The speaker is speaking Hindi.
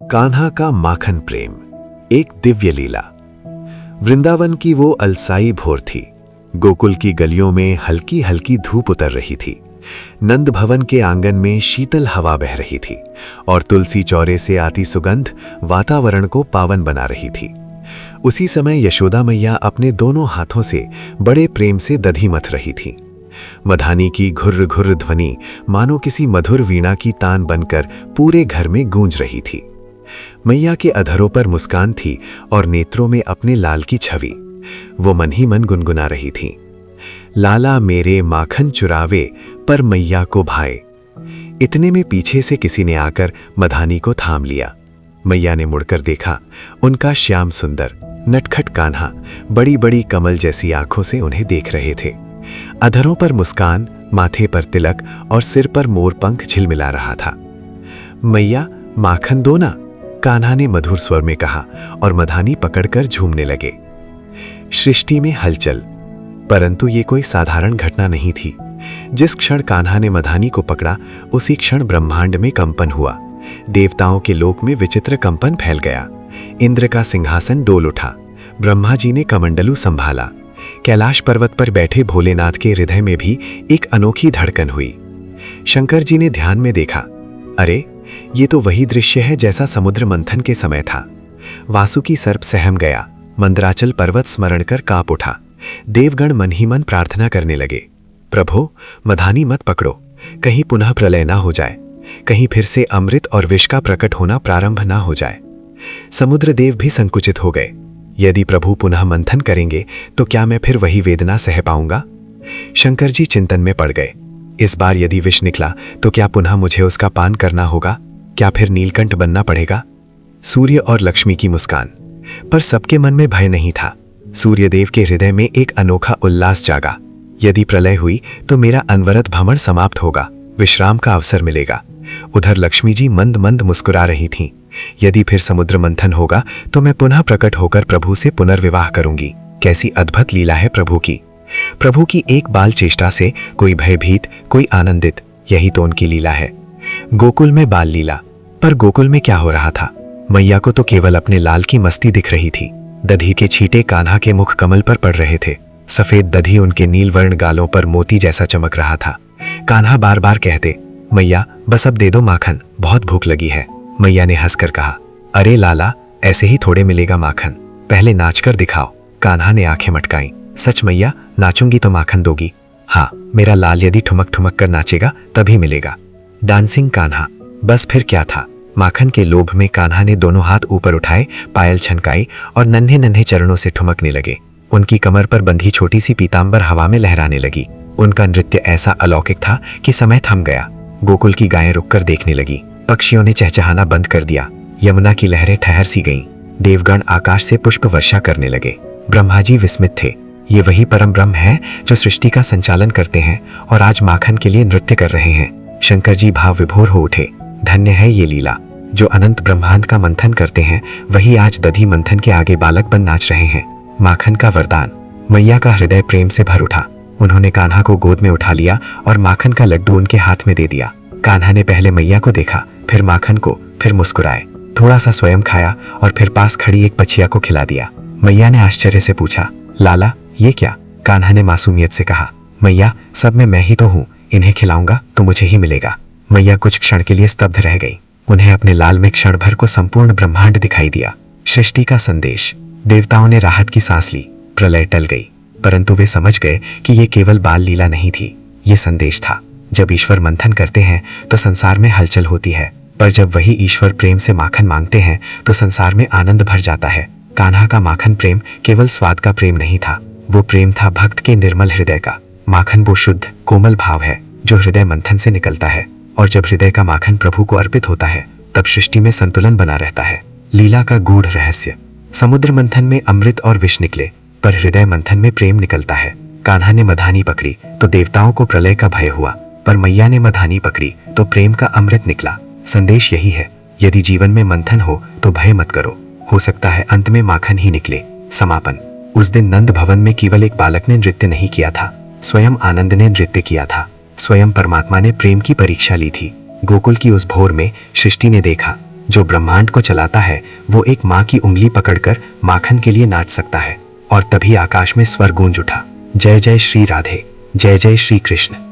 कान्हा का माखन प्रेम, एक दिव्य लीला। वृंदावन की वो अलसाई भोर थी। गोकुल की गलियों में हल्की हल्की धूप उतर रही थी। नंद भवन के आंगन में शीतल हवा बह रही थी और तुलसी चौरे से आती सुगंध वातावरण को पावन बना रही थी। उसी समय यशोदा मैया अपने दोनों हाथों से बड़े प्रेम से दधी मथ रही थी। मधानी की घुर्र घुर्र ध्वनि मानो किसी मधुर वीणा की तान बनकर पूरे घर में गूंज रही थी। मैया के अधरों पर मुस्कान थी और नेत्रों में अपने लाल की छवि। वो मन ही मन गुनगुना रही थी, लाला मेरे माखन चुरावे पर मैया को भाए। इतने में पीछे से किसी ने आकर मधानी को थाम लिया। मैया ने मुड़कर देखा। उनका श्याम सुंदर नटखट कान्हा बड़ी बड़ी कमल जैसी आंखों से उन्हें देख रहे थे। अधरों पर मुस्कान, माथे पर तिलक और सिर पर मोरपंख झिलमिला रहा था। मैया माखन दो ना, कान्हा ने मधुर स्वर में कहा और मधानी पकड़कर झूमने लगे। सृष्टि में हलचल, परंतु ये कोई साधारण घटना नहीं थी। जिस क्षण कान्हा ने मधानी को पकड़ा, उसी क्षण ब्रह्मांड में कंपन हुआ। देवताओं के लोक में विचित्र कंपन फैल गया। इंद्र का सिंहासन डोल उठा। ब्रह्मा जी ने कमंडलू संभाला। कैलाश पर्वत पर बैठे भोलेनाथ के हृदय में भी एक अनोखी धड़कन हुई। शंकर जी ने ध्यान में देखा, अरे ये तो वही दृश्य है जैसा समुद्र मंथन के समय था। वासुकी सर्प सहम गया। मंदराचल पर्वत स्मरण कर कांप उठा। देवगण मन ही मन प्रार्थना करने लगे, प्रभो मधानी मत पकड़ो, कहीं पुनः प्रलय ना हो जाए, कहीं फिर से अमृत और विष का प्रकट होना प्रारंभ ना हो जाए। समुद्र देव भी संकुचित हो गए। यदि प्रभु पुनः मंथन करेंगे तो क्या मैं फिर वही वेदना सह पाऊंगा? शंकर जी चिंतन में पड़ गए। इस बार यदि विष निकला तो क्या पुनः मुझे उसका पान करना होगा? क्या फिर नीलकंठ बनना पड़ेगा? सूर्य और लक्ष्मी की मुस्कान, पर सबके मन में भय नहीं था। सूर्यदेव के हृदय में एक अनोखा उल्लास जागा। यदि प्रलय हुई तो मेरा अनवरत भ्रमण समाप्त होगा, विश्राम का अवसर मिलेगा। उधर लक्ष्मी जी मंद मंद मुस्कुरा रही थीं। यदि फिर समुद्र मंथन होगा तो मैं पुनः प्रकट होकर प्रभु से पुनर्विवाह करूंगी। कैसी अद्भुत लीला है प्रभु की। प्रभु की एक बाल चेष्टा से कोई भयभीत, कोई आनंदित, यही तो उनकी लीला है। गोकुल में बाल लीला, पर गोकुल में क्या हो रहा था? मैया को तो केवल अपने लाल की मस्ती दिख रही थी। दधी के छींटे कान्हा के मुख कमल पर पड़ रहे थे। सफेद दधी उनके नीलवर्ण गालों पर मोती जैसा चमक रहा था। कान्हा बार बार कहते, मैया बस अब दे दो माखन, बहुत भूख लगी है। मैया ने हंसकर कहा, अरे लाला ऐसे ही थोड़े मिलेगा माखन, पहले नाच कर दिखाओ। कान्हा ने आंखें मटकाई, सच मैया नाचूंगी तो माखन दोगी? हाँ, मेरा लाल यदि ठुमक ठुमक कर नाचेगा तभी मिलेगा। डांसिंग कान्हा, बस फिर क्या था। माखन के लोभ में कान्हा ने दोनों हाथ ऊपर उठाए, पायल छनकाई और नन्हे नन्हे चरणों से ठुमकने लगे। उनकी कमर पर बंधी छोटी सी पीतांबर हवा में लहराने लगी। उनका नृत्य ऐसा अलौकिक था कि समय थम गया। गोकुल की गायें रुककर देखने लगी। पक्षियों ने चहचहाना बंद कर दिया। यमुना की लहरें ठहर सी गईं। देवगण आकाश से पुष्प वर्षा करने लगे। ब्रह्मा जी विस्मित थे। ये वही परम ब्रह्म है जो सृष्टि का संचालन करते हैं और आज माखन के लिए नृत्य कर रहे हैं। शंकर जी भाव विभोर हो उठे। धन्य है ये लीला, जो अनंत ब्रह्मांड का मंथन करते हैं वही आज दधी मंथन के आगे बालक बन नाच रहे हैं। माखन का वरदान। मैया का हृदय प्रेम से भर उठा। उन्होंने कान्हा को गोद में उठा लिया और माखन का लड्डू उनके हाथ में दे दिया। कान्हा ने पहले मैया को देखा, फिर माखन को, फिर मुस्कुराए। थोड़ा सा स्वयं खाया और फिर पास खड़ी एक बछिया को खिला दिया। मैया ने आश्चर्य से पूछा, लाला ये क्या? कान्हा ने मासूमियत से कहा, मैया सब में मैं ही तो हूँ, इन्हें खिलाऊंगा तो मुझे ही मिलेगा। मैया कुछ क्षण के लिए स्तब्ध रह गई। उन्हें अपने लाल में क्षण भर को संपूर्ण ब्रह्मांड दिखाई दिया। सृष्टि का संदेश। देवताओं ने राहत की सांस ली। प्रलय टल गई, परंतु वे समझ गए कि ये केवल बाल लीला नहीं थी, ये संदेश था। जब ईश्वर मंथन करते हैं तो संसार में हलचल होती है, पर जब वही ईश्वर प्रेम से माखन मांगते हैं तो संसार में आनंद भर जाता है। कान्हा का माखन प्रेम केवल स्वाद का प्रेम नहीं था, वो प्रेम था भक्त के निर्मल हृदय का। माखन वो शुद्ध कोमल भाव है जो हृदय मंथन से निकलता है, और जब हृदय का माखन प्रभु को अर्पित होता है तब सृष्टि में संतुलन बना रहता है। लीला का गूढ़ रहस्य। समुद्र मंथन में अमृत और विष निकले, पर हृदय मंथन में प्रेम निकलता है। कान्हा ने मधानी पकड़ी तो देवताओं को प्रलय का भय हुआ, पर मैया ने मधानी पकड़ी तो प्रेम का अमृत निकला। संदेश यही है, यदि जीवन में मंथन हो तो भय मत करो, हो सकता है अंत में माखन ही निकले। समापन। उस दिन नंद भवन में केवल एक बालक ने नृत्य नहीं किया था, स्वयं आनंद ने नृत्य किया था। स्वयं परमात्मा ने प्रेम की परीक्षा ली थी। गोकुल की उस भोर में सृष्टि ने देखा, जो ब्रह्मांड को चलाता है वो एक माँ की उंगली पकड़कर माखन के लिए नाच सकता है। और तभी आकाश में स्वर गूंज उठा, जय जय श्री राधे, जय जय श्री कृष्ण।